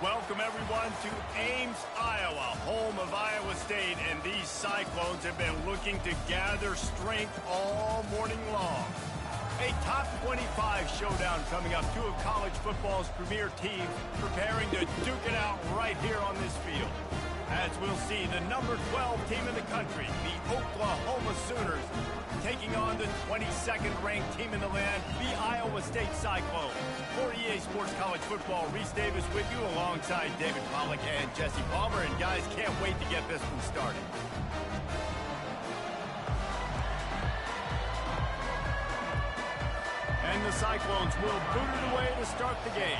Welcome, everyone, to Ames, Iowa, home of Iowa State, and these Cyclones have been looking to gather strength all morning long. A top 25 showdown coming up. Two of college football's premier teams preparing to duke it out right here on this field. As we'll see, the number 12 team in the country, the Oklahoma Sooners, taking on the 22nd ranked team in the land, the Iowa State Cyclones. For EA Sports College Football, Reese Davis with you alongside David Pollack and Jesse Palmer. And guys, can't wait to get this one started. And the Cyclones will boot it away to start the game.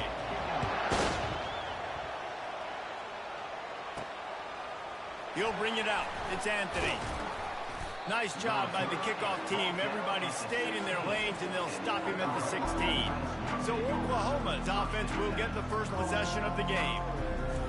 He'll bring it out. It's Anthony. Nice job by the kickoff team. Everybody stayed in their lanes, and they'll stop him at the 16. So Oklahoma's offense will get the first possession of the game.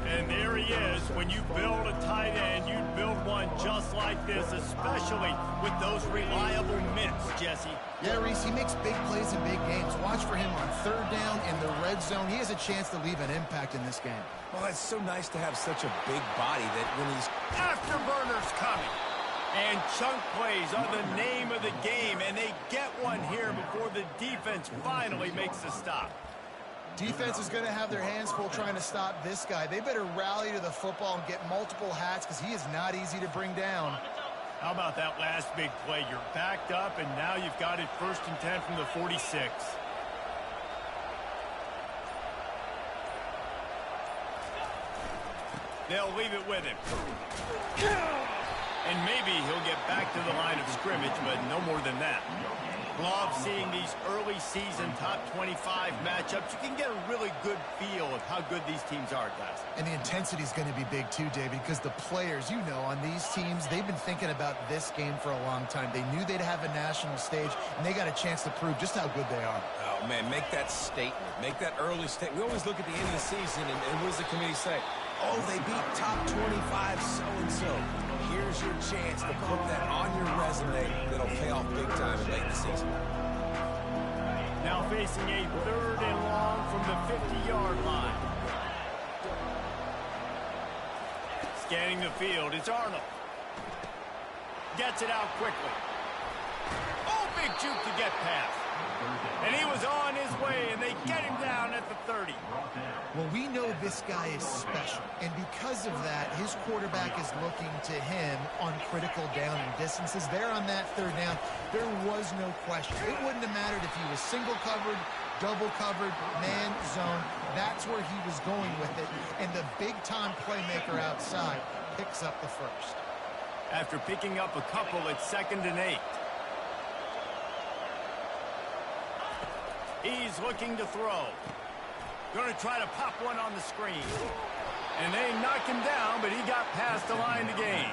And there he is. When you build a tight end, you build one just like this, especially with those reliable mitts, Jesse. Yeah, Reese, he makes big plays in big games. Watch for him on third down in the red zone. He has a chance to leave an impact in this game. Well, it's so nice to have such a big body that when he's... Afterburners coming. And chunk plays are the name of the game, and they get one here before the defense finally makes a stop. Defense is going to have their hands full trying to stop this guy. They better rally to the football and get multiple hats because he is not easy to bring down. How about that last big play? You're backed up, and now you've got it 1st and 10 from the 46. They'll leave it with him. And maybe he'll get back to the line of scrimmage, but no more than that. Love seeing these early season top 25 matchups. You can get a really good feel of how good these teams are, guys. And the intensity is going to be big too, David, because the players, you know, on these teams, they've been thinking about this game for a long time. They knew they'd have a national stage, and they got a chance to prove just how good they are. Oh, man, make that statement. Make that early statement. We always look at the end of the season, and what does the committee say? Oh, they beat top 25 so-and-so. Here's your chance to put that on your resume that'll pay off big time late in the season. Now facing a 3rd and long from the 50-yard line. Scanning the field, it's Arnold. Gets it out quickly. Oh, big juke to get past. And he was on his way, and they get him down at the 30. Well, we know this guy is special, and because of that, his quarterback is looking to him on critical down and distances. There on that 3rd down, there was no question. It wouldn't have mattered if he was single covered, double covered, man zone. That's where he was going with it, and the big-time playmaker outside picks up the first. After picking up a couple, it's 2nd and 8. He's looking to throw. Going to try to pop one on the screen. And they knock him down, but he got past the line to gain.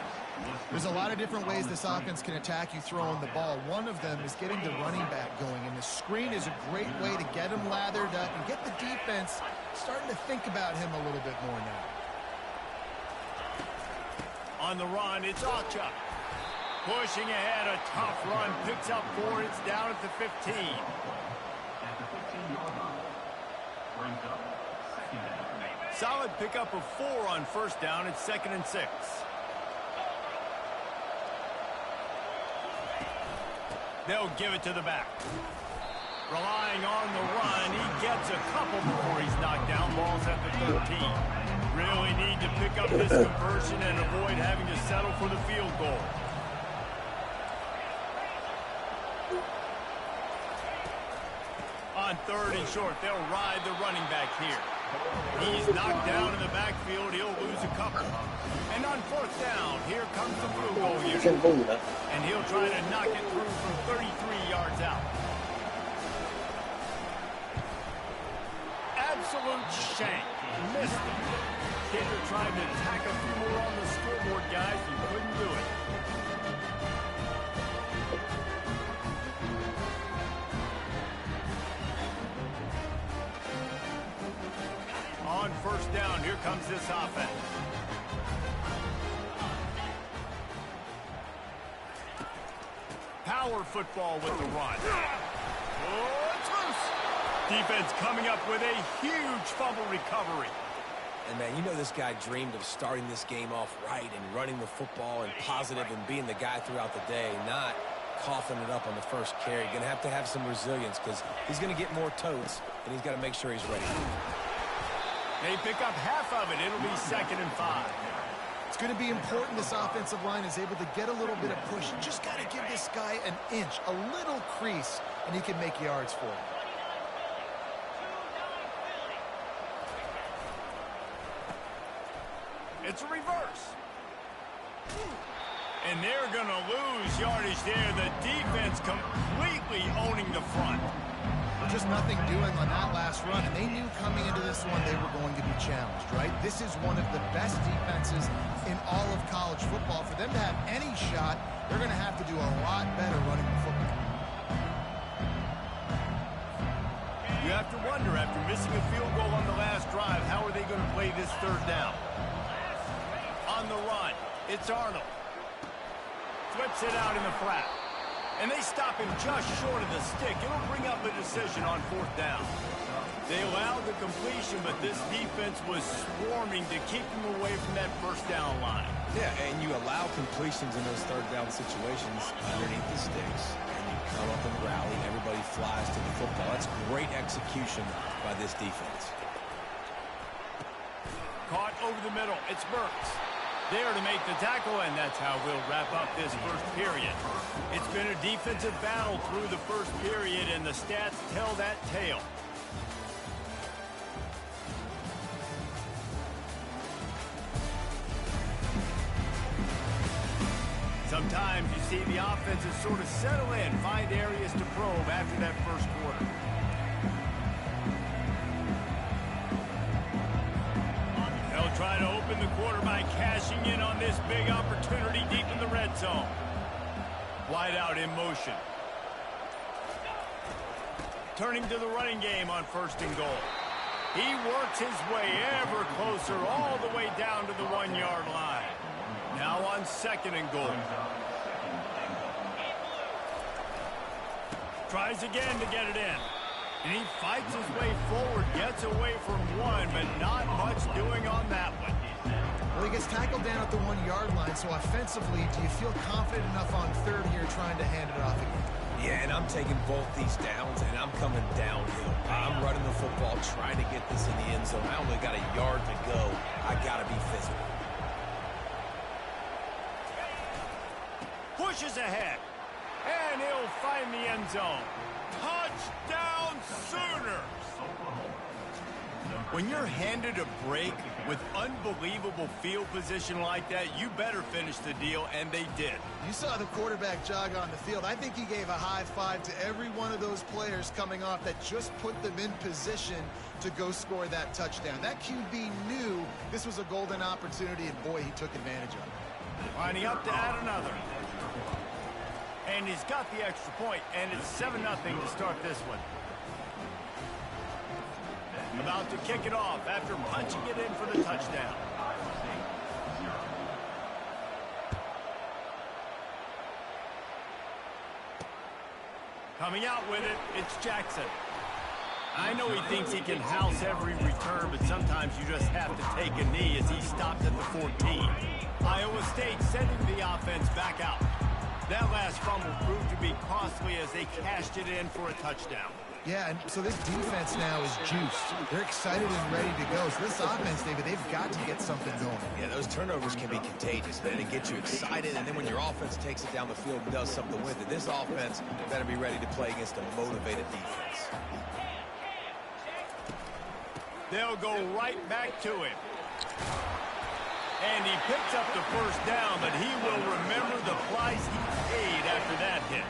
There's a lot of different ways this offense can attack you throwing the ball. One of them is getting the running back going, and the screen is a great way to get him lathered up and get the defense starting to think about him a little bit more now. On the run, it's Acha. Pushing ahead, a tough run, picks up 4, it's down at the 15. Solid pickup of 4 on 1st down. It's 2nd and 6. They'll give it to the back. Relying on the run. He gets a couple before he's knocked down. Ball's at the 13. Really need to pick up this conversion and avoid having to settle for the field goal. On 3rd and short, they'll ride the running back here. He's knocked down in the backfield. He'll lose a couple. And on 4th down, here comes the field goal unit. And he'll try to knock it through from 33 yards out. Absolute shank. Missed it. Kicker tried to tack a few more on the scoreboard, guys. He couldn't do it. On 1st down, here comes this offense. Power football with the run. Oh, it's loose. Defense coming up with a huge fumble recovery. And, man, you know this guy dreamed of starting this game off right and running the football and positive and being the guy throughout the day, not coughing it up on the first carry. Going to have some resilience because he's going to get more totes, and he's got to make sure he's ready. They pick up half of it. It'll be 2nd and 5. It's going to be important this offensive line is able to get a little bit of push. You just got to give this guy an inch, a little crease, and he can make yards for it. It's a reverse. And they're going to lose yardage there. The defense completely owning the front. Just nothing doing on that last run, and they knew coming into this one they were going to be challenged, right? This is one of the best defenses in all of college football. For them to have any shot, they're going to have to do a lot better running the football. You have to wonder, after missing a field goal on the last drive, how are they going to play this 3rd down? On the run, it's Arnold. Flips it out in the flat. And they stop him just short of the stick. It'll bring up a decision on 4th down. They allowed the completion, but this defense was swarming to keep them away from that 1st down line. Yeah, and you allow completions in those 3rd down situations underneath the sticks. And you come up and rally, and everybody flies to the football. That's great execution by this defense. Caught over the middle. It's Burks. There to make the tackle, and that's how we'll wrap up this 1st period. It's been a defensive battle through the 1st period, and the stats tell that tale. Sometimes you see the offenses sort of settle in, find areas to probe after that 1st quarter. They'll try to open the quarter by cashing in on this big opportunity deep in the red zone. Wide out in motion. Turning to the running game on 1st and goal. He works his way ever closer all the way down to the 1-yard line. Now on 2nd and goal. Tries again to get it in. And he fights his way forward, gets away from one, but not much doing on that one. Well, he gets tackled down at the 1-yard line, so offensively, do you feel confident enough on 3rd here trying to hand it off again? Yeah, and I'm taking both these downs, and I'm coming downhill. I'm running the football, trying to get this in the end zone. I only got a yard to go. I got to be physical. Pushes ahead, and he'll find the end zone. Touchdown Sooners! When you're handed a break with unbelievable field position like that, you better finish the deal, and they did. You saw the quarterback jog on the field. I think he gave a high five to every one of those players coming off that just put them in position to go score that touchdown. That QB knew this was a golden opportunity, and boy, he took advantage of it. Lining up to add another. And he's got the extra point, and it's 7-0 to start this one. About to kick it off after punching it in for the touchdown. Coming out with it, it's Jackson. I know he thinks he can house every return, but sometimes you just have to take a knee as he stopped at the 14. Iowa State sending the offense back out. That last fumble proved to be costly as they cashed it in for a touchdown. Yeah, and so this defense now is juiced. They're excited and ready to go. So this offense, David, they've got to get something going. Yeah, those turnovers can be contagious, man. It gets you excited, and then when your offense takes it down the field and does something with it, this offense better be ready to play against a motivated defense. They'll go right back to him. And he picks up the 1st down, but he will remember the price he paid after that hit.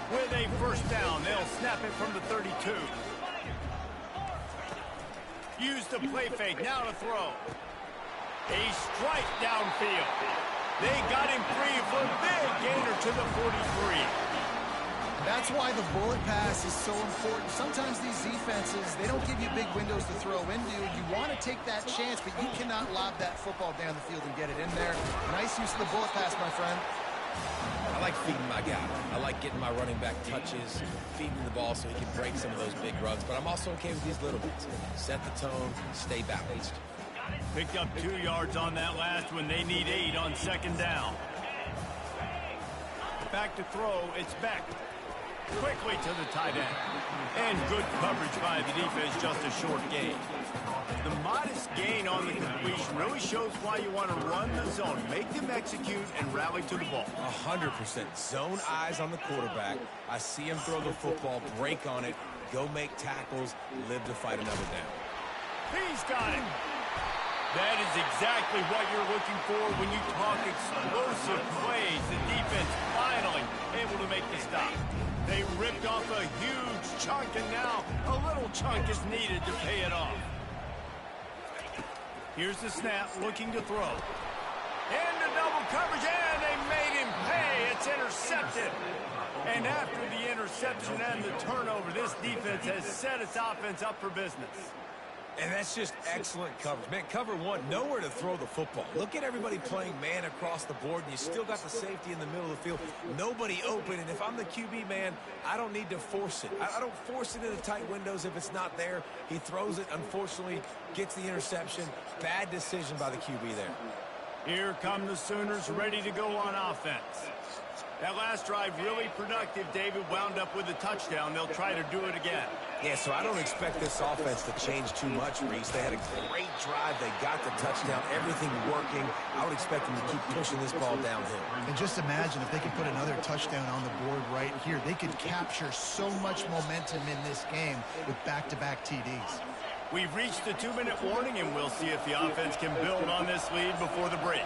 With a 1st down, they'll snap it from the 32. Use the play fake, now to throw. A strike downfield. They got him free for a big gainer to the 43. That's why the bullet pass is so important. Sometimes these defenses, they don't give you big windows to throw into. You want to take that chance, but you cannot lob that football down the field and get it in there. Nice use of the bullet pass, my friend. I like feeding my guy. I like getting my running back touches, feeding the ball so he can break some of those big runs, but I'm also okay with these little ones. Set the tone, stay balanced. Picked up 2 yards on that last one. They need 8 on second down. Back to throw. It's Beck. Quickly to the tight end. And good coverage by the defense, just a short gain. The modest gain on the completion really shows why you want to run the zone. Make them execute and rally to the ball. 100%. Zone eyes on the quarterback. I see him throw the football, break on it, go make tackles, live to fight another down. He's got it. That is exactly what you're looking for when you talk explosive plays. The defense finally able to make the stop. They ripped off a huge chunk, and now a little chunk is needed to pay it off. Here's the snap, looking to throw. Into double coverage, and they made him pay. It's intercepted. And after the interception and the turnover, this defense has set its offense up for business. And that's just excellent coverage. Man, cover one, nowhere to throw the football. Look at everybody playing man across the board, and you still got the safety in the middle of the field. Nobody open, and if I'm the QB, man, I don't need to force it. I don't force it into tight windows if it's not there. He throws it, unfortunately, gets the interception. Bad decision by the QB there. Here come the Sooners ready to go on offense. That last drive really productive. David wound up with a touchdown. They'll try to do it again. Yeah, so I don't expect this offense to change too much, Reese. They had a great drive. They got the touchdown. Everything working. I would expect them to keep pushing this ball downhill. And just imagine if they could put another touchdown on the board right here. They could capture so much momentum in this game with back-to-back TDs. We've reached the 2-minute warning, and we'll see if the offense can build on this lead before the break.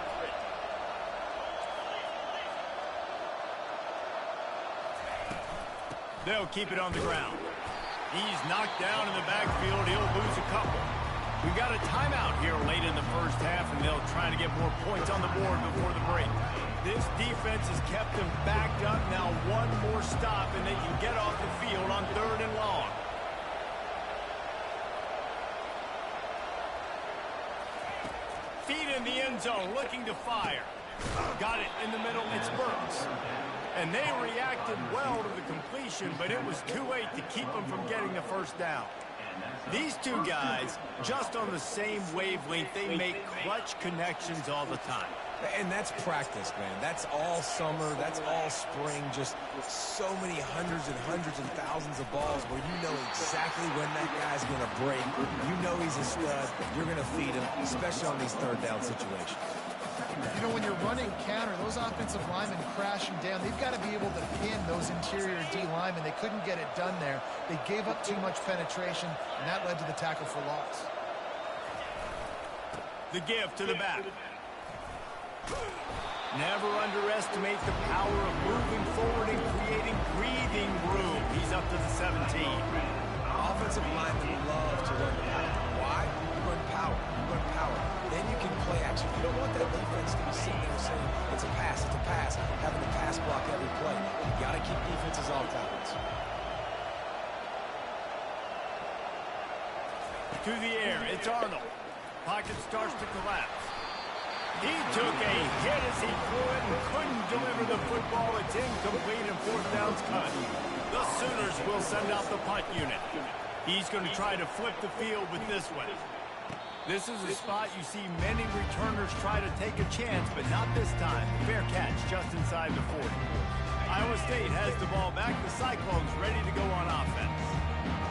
They'll keep it on the ground. He's knocked down in the backfield. He'll lose a couple. We've got a timeout here late in the first half, and they'll try to get more points on the board before the break. This defense has kept them backed up. Now one more stop, and they can get off the field on 3rd and long. Feet in the end zone, looking to fire. Got it in the middle. It's Burks. And they reacted well to the completion, but it was too late to keep them from getting the first down. These two guys, just on the same wavelength, they make clutch connections all the time. And that's practice, man. That's all summer. That's all spring. Just so many hundreds and thousands of balls where you know exactly when that guy's going to break. You know he's a stud. You're going to feed him, especially on these 3rd down situations. You know, when you're running counter, those offensive linemen crashing down, they've got to be able to pin those interior D linemen. They couldn't get it done there. They gave up too much penetration, and that led to the tackle for loss. The give to the back. Never underestimate the power of moving forward and creating breathing room. He's up to the 17. Offensive linemen love to run power. Why? You run power. You run power. Then you can play action. You don't want that defense to be sitting there saying, it's a pass, having to pass block every play. You got to keep defenses off balance. To the air, it's Arnold. Pocket starts to collapse. He took a hit as he threw it and couldn't deliver the football. It's incomplete and 4th down's cut. The Sooners will send out the punt unit. He's going to try to flip the field with this one. This is a spot you see many returners try to take a chance, but not this time. Fair catch just inside the 40. Iowa State has the ball back. The Cyclones ready to go on offense.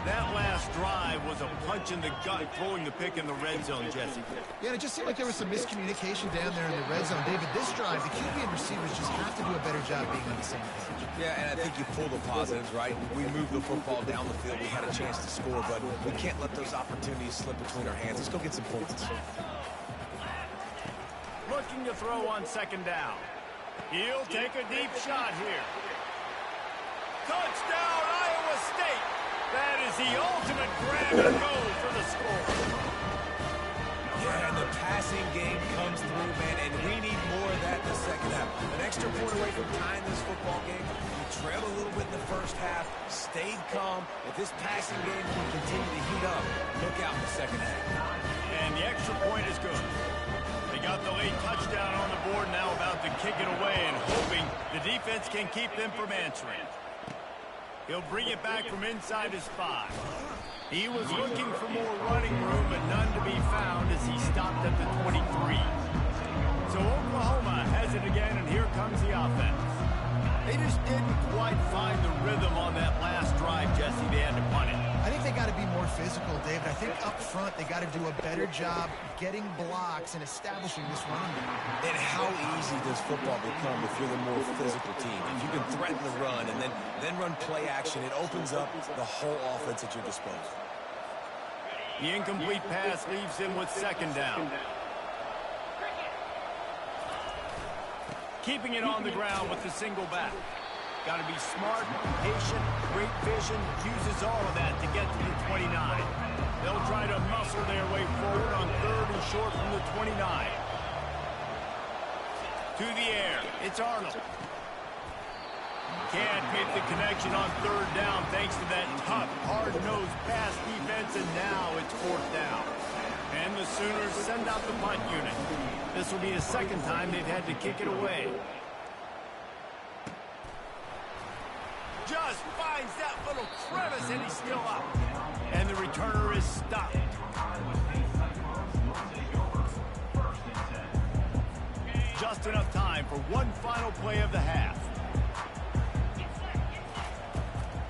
That last drive was a punch in the gut, throwing the pick in the red zone, Jesse. Yeah, it just seemed like there was some miscommunication down there in the red zone. David, this drive, the QB and receivers just have to do a better job being on the same page. Yeah, and I think you pull the positives, right? We moved the football down the field. We had a chance to score, but we can't let those opportunities slip between our hands. Let's go get some points. Looking to throw on 2nd down. He'll take a deep shot here. Touchdown, Iowa State! That is the ultimate grab and go for the score. Yeah, and the passing game comes through, man, and we need more of that in the second half. An extra point away from tying this football game. We trailed a little bit in the first half, stayed calm. If this passing game can continue to heat up, look out in the second half. And the extra point is good. They got the late touchdown on the board, now about to kick it away and hoping the defense can keep them from answering. He'll bring it back from inside his 5. He was looking for more running room, but none to be found as he stopped at the 23. So Oklahoma has it again, and here comes the offense. They just didn't quite find the rhythm on that last drive, Jesse. They had to punt it. I think they got to be more physical, David. I think up front they got to do a better job getting blocks and establishing this running game. And how easy does football become if you're the more physical team? If you can threaten the run and then run play action, it opens up the whole offense at your disposal. The incomplete pass leaves him with 2nd down. Keeping it on the ground with the single back. Got to be smart, patient, great vision, uses all of that to get to the 29. They'll try to muscle their way forward on 3rd and short from the 29. To the air, it's Arnold. Can't make the connection on 3rd down thanks to that tough, hard-nosed pass defense, and now it's 4th down. And the Sooners send out the punt unit. This will be the 2nd time they've had to kick it away. Just finds that little crevice, and he's still up. And the returner is stopped. Just enough time for one final play of the half.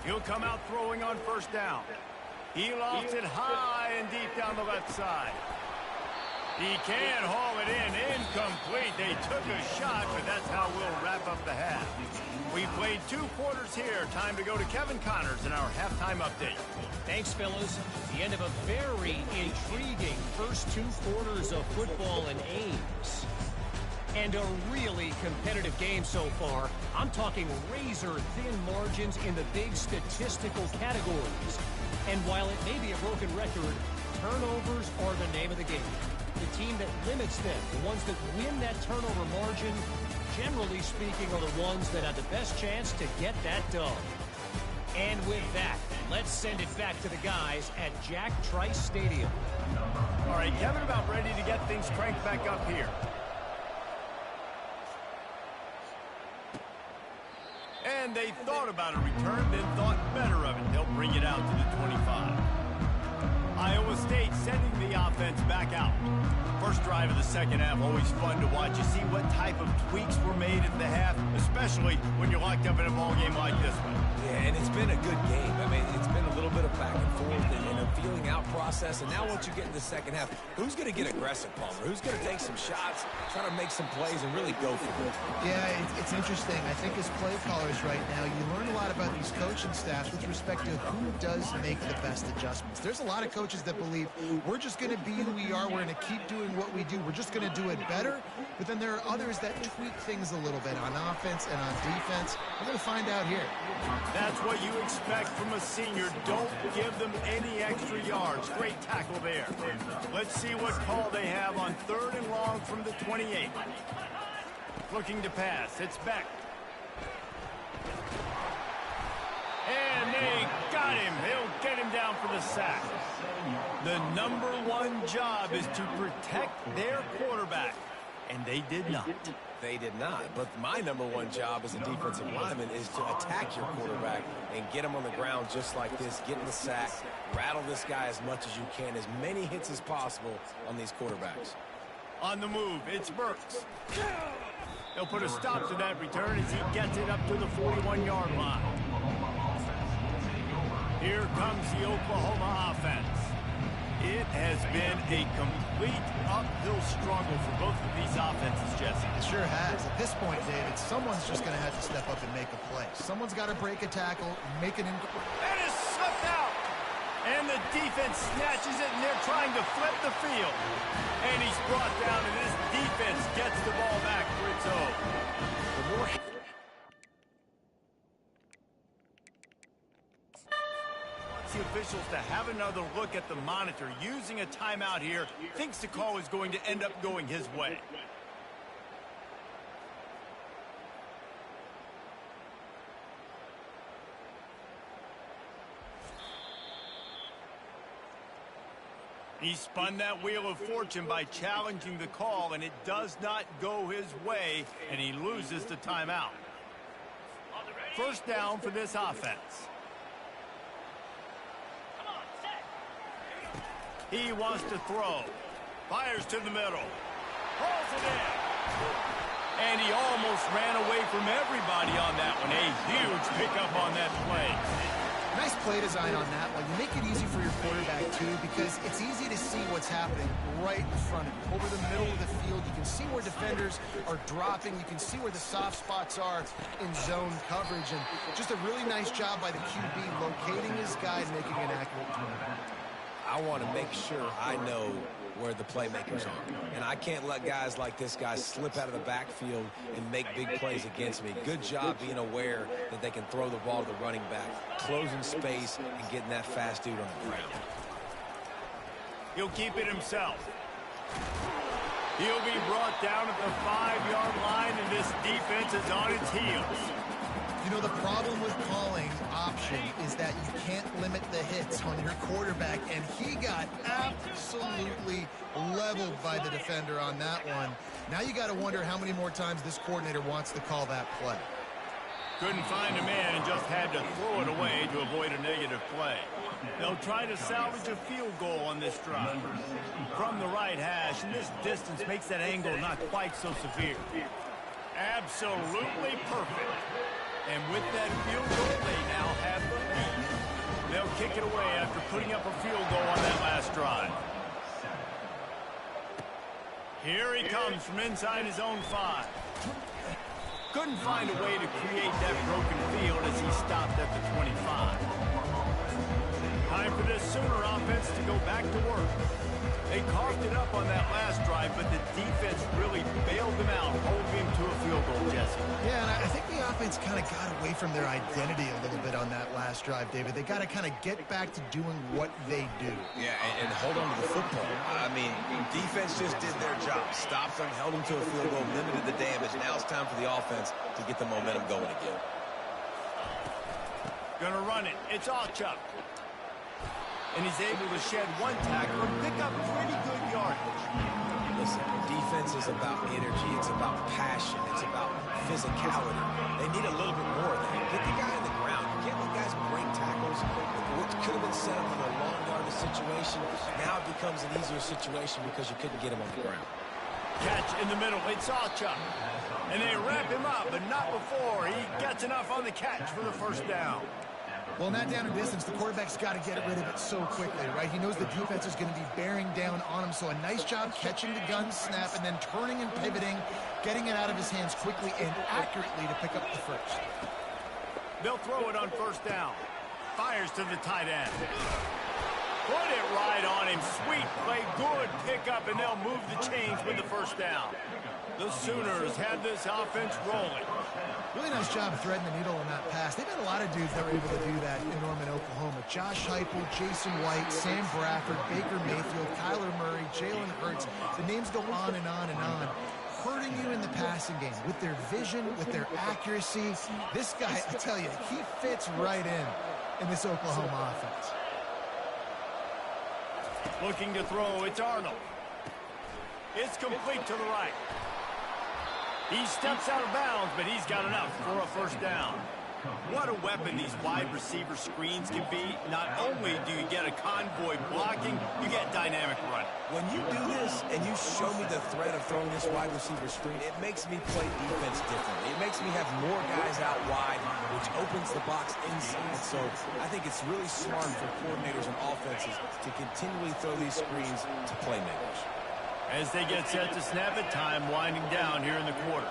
He'll come out throwing on 1st down. He lofts it high and deep down the left side. He can haul it in. Incomplete. They took a shot, but that's how we'll wrap up the half. We played 2 quarters here. Time to go to Kevin Connors in our halftime update. Thanks, fellas. The end of a very intriguing first 2 quarters of football in Ames. And a really competitive game so far. I'm talking razor-thin margins in the big statistical categories. And while it may be a broken record, turnovers are the name of the game. The team that limits them, the ones that win that turnover margin, generally speaking, are the ones that have the best chance to get that done. And with that, let's send it back to the guys at Jack Trice Stadium. All right, Kevin, about ready to get things cranked back up here. And they thought about a return, then thought better of it. They'll bring it out to the 25. Iowa State sending the offense back out. First drive of the 2nd half, always fun to watch. You see what type of tweaks were made in the half, especially when you're locked up in a ball game like this one. Yeah, and it's been a good game. I mean, it's been a little bit of back and forth and a feeling out process. And now once you get in the 2nd half, who's going to get aggressive, Palmer? Who's going to take some shots, try to make some plays, and really go for it? Yeah, it's interesting. I think as play callers right now, you learn a lot about these coaching staffs with respect to who does make the best adjustments. There's a lot of coaches that believe we're just going to be who we are. We're going to keep doing what we do. We're just going to do it better. But then there are others that tweak things a little bit on offense and on defense. We're going to find out here. That's what you expect from a senior. Don't give them any extra yards. Great tackle there. Let's see what call they have on 3rd and long from the 28. Looking to pass. It's Beck. And they got him. They'll get him down for the sack. The #1 job is to protect their quarterback, and they did not. They did not. But my #1 job as a defensive lineman is to attack your quarterback and get him on the ground just like this, get in the sack, rattle this guy as much as you can, as many hits as possible on these quarterbacks. On the move, it's Burks. They'll put a stop to that return as he gets it up to the 41-yard line. Here comes the Oklahoma offense. It has been a complete uphill struggle for both of these offenses, Jesse. It sure has. At this point, David, someone's just going to have to step up and make a play. Someone's got to break a tackle, make an... That is slipped out. And the defense snatches it, and they're trying to flip the field. And he's brought down, and this defense gets the ball back for its own. The more... the officials to have another look at the monitor using a timeout here. Thinks the call is going to end up going his way. He spun that wheel of fortune by challenging the call, and it does not go his way, and he loses the timeout. First down for this offense. He wants to throw. Fires to the middle. Rolls it in. And he almost ran away from everybody on that one. A huge pickup on that play. Nice play design on that one. You make it easy for your quarterback, too, because it's easy to see what's happening right in front of you. Over the middle of the field, you can see where defenders are dropping. You can see where the soft spots are in zone coverage. And just a really nice job by the QB locating his guy and making an accurate throw. I want to make sure I know where the playmakers are. And I can't let guys like this guy slip out of the backfield and make big plays against me. Good job being aware that they can throw the ball to the running back, closing space, and getting that fast dude on the ground. He'll keep it himself. He'll be brought down at the 5-yard line, and this defense is on its heels. You know, the problem with calling option is that you can't limit the hits on your quarterback, and he got absolutely leveled by the defender on that one. Now you got to wonder how many more times this coordinator wants to call that play. Couldn't find a man and just had to throw it away to avoid a negative play. They'll try to salvage a field goal on this drive. From the right hash, and this distance makes that angle not quite so severe. Absolutely perfect. And with that field goal, they now have the lead. They'll kick it away after putting up a field goal on that last drive. Here he comes from inside his own 5. Couldn't find a way to create that broken field as he stopped at the 25. Time for this Sooner offense to go back to work. They coughed it up on that last drive, but the defense really bailed them out, holding him to a field goal, Jesse. Yeah, and I think the offense kind of got away from their identity a little bit on that last drive, David. They got to kind of get back to doing what they do. Yeah, and hold on to the football. I mean, defense just did their job. Stopped them, held them to a field goal, limited the damage. Now it's time for the offense to get the momentum going again. Gonna run it. It's Allchuck. And he's able to shed one tackle and pick up pretty good yardage. Listen, defense is about energy. It's about passion. It's about physicality. They need a little bit more of that. Get the guy on the ground. You can't let guys break tackles. What could have been set up in a long yardage situation, now it becomes an easier situation because you couldn't get him on the ground. Catch in the middle. It's Allchuck. And they wrap him up, but not before he gets enough on the catch for the first down. Well, in that down and distance, the quarterback's got to get rid of it so quickly, right? He knows the defense is going to be bearing down on him, so a nice job catching the gun snap and then turning and pivoting, getting it out of his hands quickly and accurately to pick up the first. They'll throw it on first down. Fires to the tight end. Put it right on him. Sweet play, good pickup, and they'll move the chains with the first down. The Sooners had this offense rolling. Really nice job threading the needle on that pass. They've had a lot of dudes that were able to do that in Norman, Oklahoma. Josh Heupel, Jason White, Sam Bradford, Baker Mayfield, Kyler Murray, Jalen Hurts. The names go on and on and on. Hurting you in the passing game with their vision, with their accuracy. This guy, I tell you, he fits right in this Oklahoma offense. Looking to throw, it's Arnold. It's complete to the right. He steps out of bounds, but he's got enough for a first down. What a weapon these wide receiver screens can be. Not only do you get a convoy blocking, you get dynamic running. When you do this and you show me the threat of throwing this wide receiver screen, it makes me play defense differently. It makes me have more guys out wide, which opens the box inside. So I think it's really smart for coordinators and offenses to continually throw these screens to playmakers. As they get set to snap it, time winding down here in the quarter.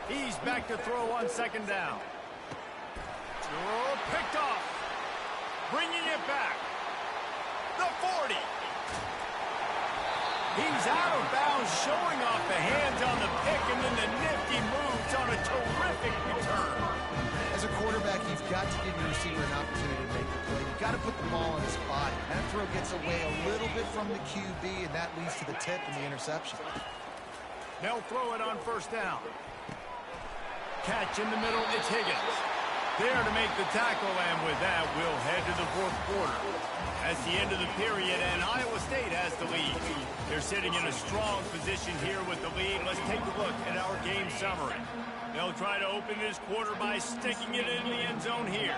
He's back to throw on second down. Oh, picked off. Bringing it back. The 40. He's out of bounds, showing off the hands on the pick, and then the nifty moves on a terrific return. As a quarterback, you've got to give your receiver an opportunity to make the play. You've got to put the ball on his body. That throw gets away a little bit from the QB, and that leads to the tip and the interception. They'll throw it on first down. Catch in the middle, it's Higgins. There to make the tackle, and with that, we'll head to the fourth quarter. As the end of the period, and Iowa State has the lead. They're sitting in a strong position here with the lead. Let's take a look at our game summary. They'll try to open this quarter by sticking it in the end zone here.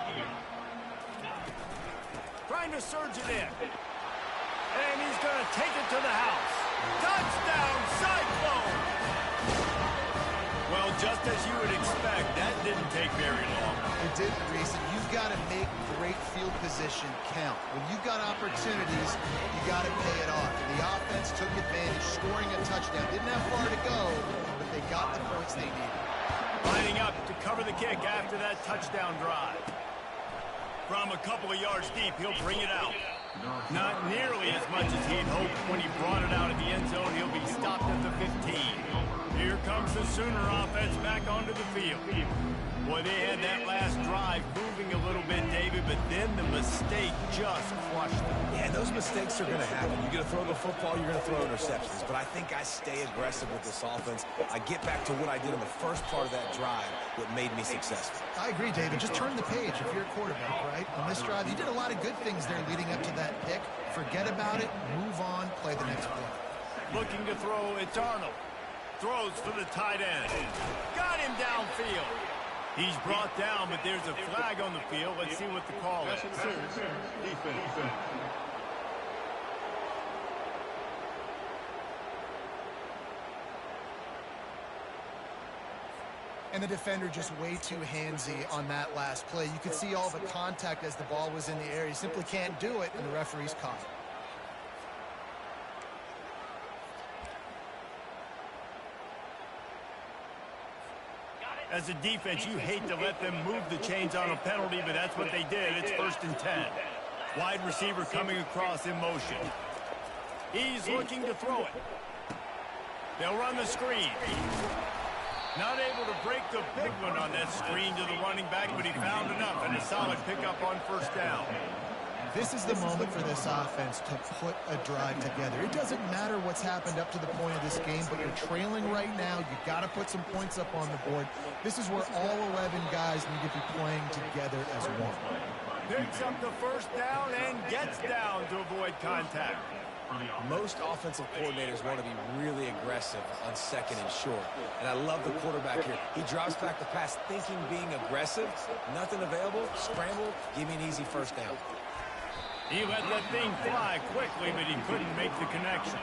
trying to surge it in. And he's going to take it to the house. Touchdown, Cyclone! Well, just as you would expect, that didn't take very long. It didn't, Reese. You've got to make great field position count. When you've got opportunities, you got to pay it off. And the offense took advantage, scoring a touchdown. Didn't have far to go, but they got the points they needed. Lining up to cover the kick after that touchdown drive. From a couple of yards deep, he'll bring it out. Not nearly as much as he'd hoped when he brought it out of the end zone. He'll be stopped at the 15. Here comes the Sooner offense back onto the field. Boy, they had that last drive moving a little bit, David, but then the mistake just crushed them. Yeah, and those mistakes are going to happen. You're going to throw the football, you're going to throw interceptions. But I think I stay aggressive with this offense. I get back to what I did in the first part of that drive, what made me successful. I agree, David. Just turn the page if you're a quarterback, right? On this drive, you did a lot of good things there leading up to that pick. Forget about it, move on, play the next play. Looking to throw, it's Arnold. Throws for the tight end. Got him downfield. He's brought down, but there's a flag on the field. Let's see what the call is. And the defender just way too handsy on that last play. You could see all the contact as the ball was in the air. He simply can't do it, and the referee's caught it. As a defense, you hate to let them move the chains on a penalty, but that's what they did. It's 1st and 10. Wide receiver coming across in motion. He's looking to throw it. They'll run the screen. Not able to break the big one on that screen to the running back, but he found enough and a solid pickup on 1st down. This is the moment for this offense to put a drive together. It doesn't matter what's happened up to the point of this game, but you're trailing right now. You've got to put some points up on the board. This is where all 11 guys need to be playing together as one. Picks up the 1st down and gets down to avoid contact. Most offensive coordinators want to be really aggressive on 2nd and short. And I love the quarterback here. He drops back the pass thinking being aggressive. Nothing available. Scramble. Give me an easy 1st down. He let that thing fly quickly, but he couldn't make the connection.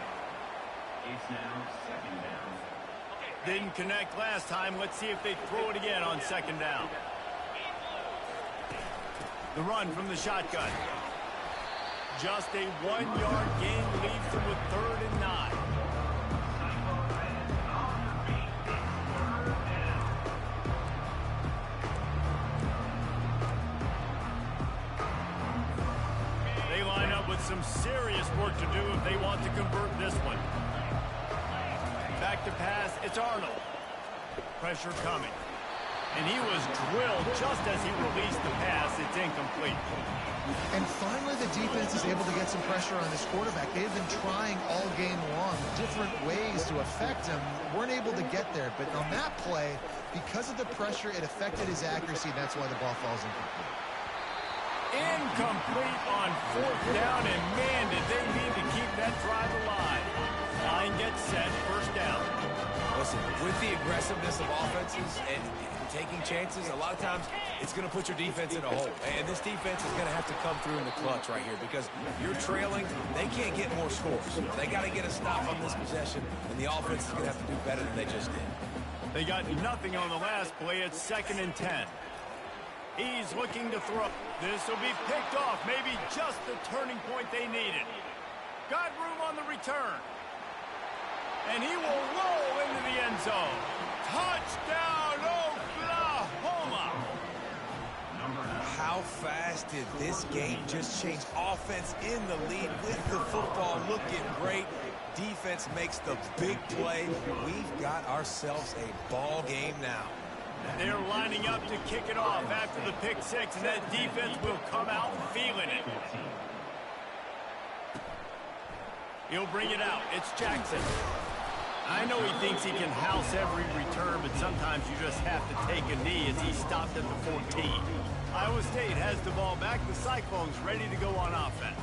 Didn't connect last time. Let's see if they throw it again on 2nd down. The run from the shotgun. Just a 1-yard gain leaves them with 3rd and 9. They line up with some serious work to do if they want to convert this one. Back to pass, it's Arnold. Pressure coming. And he was drilled just as he released the pass. It's incomplete. And finally, the defense is able to get some pressure on this quarterback. They've been trying all game long different ways to affect him. Weren't able to get there. But on that play, because of the pressure, it affected his accuracy. And that's why the ball falls incomplete. Incomplete on 4th down. And, man, did they need to keep that drive alive. Line gets set. 1st down. Listen, with the aggressiveness of offenses and taking chances, a lot of times it's going to put your defense in a hole. And this defense is going to have to come through in the clutch right here because you're trailing. They can't get more scores. They got to get a stop on this possession, and the offense is going to have to do better than they just did. They got nothing on the last play. It's 2nd and 10. He's looking to throw. This will be picked off. Maybe just the turning point they needed. Got room on the return. And he will roll into the end zone. Touchdown, Oklahoma! How fast did this game just change? Offense in the lead with the football looking great. Defense makes the big play. We've got ourselves a ball game now. They're lining up to kick it off after the pick 6, and that defense will come out feeling it. He'll bring it out. It's Jackson. I know he thinks he can house every return, but sometimes you just have to take a knee as he stopped at the 14. Iowa State has the ball back. The Cyclones ready to go on offense.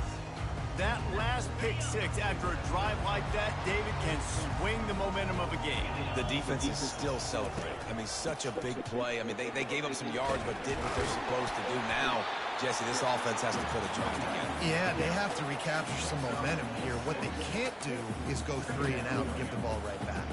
That last pick 6 after a drive like that, David, can swing the momentum of a game. The defense is still celebrating. I mean, such a big play. I mean, they gave up some yards but did what they're supposed to do. Now Jesse, this offense has to put a drive together. Yeah, they have to recapture some momentum here. What they can't do is go 3 and out and give the ball right back.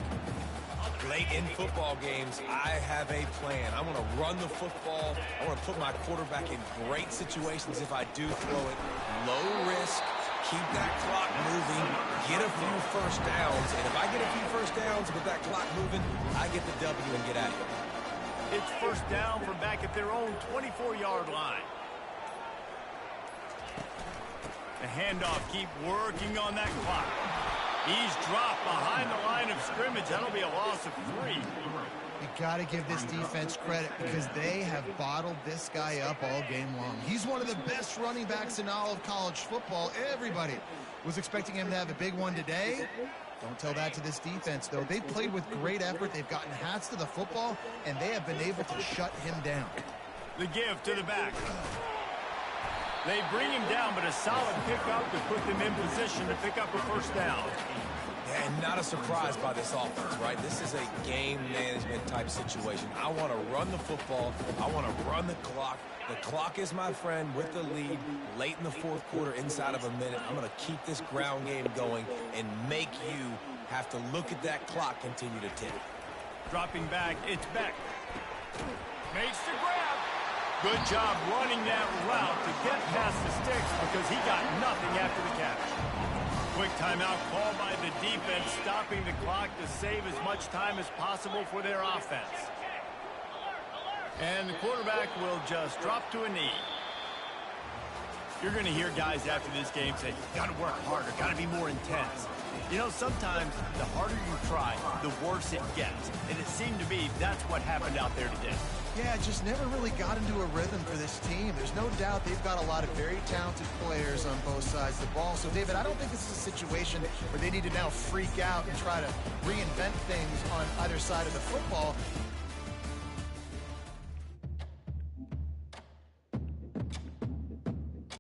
Late in football games, I have a plan. I want to run the football. I want to put my quarterback in great situations if I do throw it. Low risk, keep that clock moving, get a few first downs. And if I get a few first downs with that clock moving, I get the W and get out of here. It's first down from back at their own 24-yard line. The handoff, keep working on that clock. He's dropped behind the line of scrimmage. That'll be a loss of 3. You got to give this defense credit because they have bottled this guy up all game long. He's one of the best running backs in all of college football. Everybody was expecting him to have a big one today. Don't tell that to this defense, though. They've played with great effort. They've gotten hats to the football, and they have been able to shut him down. The give to the back. They bring him down, but a solid pickup to put them in position to pick up a first down. And not a surprise by this offense, right? This is a game management type situation. I want to run the football. I want to run the clock. The clock is my friend with the lead late in the fourth quarter inside of a minute. I'm going to keep this ground game going and make you have to look at that clock continue to tick. Dropping back, it's Beck. Makes the grab. Good job running that route to get past the sticks because he got nothing after the catch. Quick timeout called by the defense, stopping the clock to save as much time as possible for their offense. And the quarterback will just drop to a knee. You're going to hear guys after this game say, got to work harder, got to be more intense. You know, sometimes the harder you try, the worse it gets. And it seemed to be that's what happened out there today. Yeah, just never really got into a rhythm for this team. There's no doubt they've got a lot of very talented players on both sides of the ball. So, David, I don't think this is a situation where they need to now freak out and try to reinvent things on either side of the football.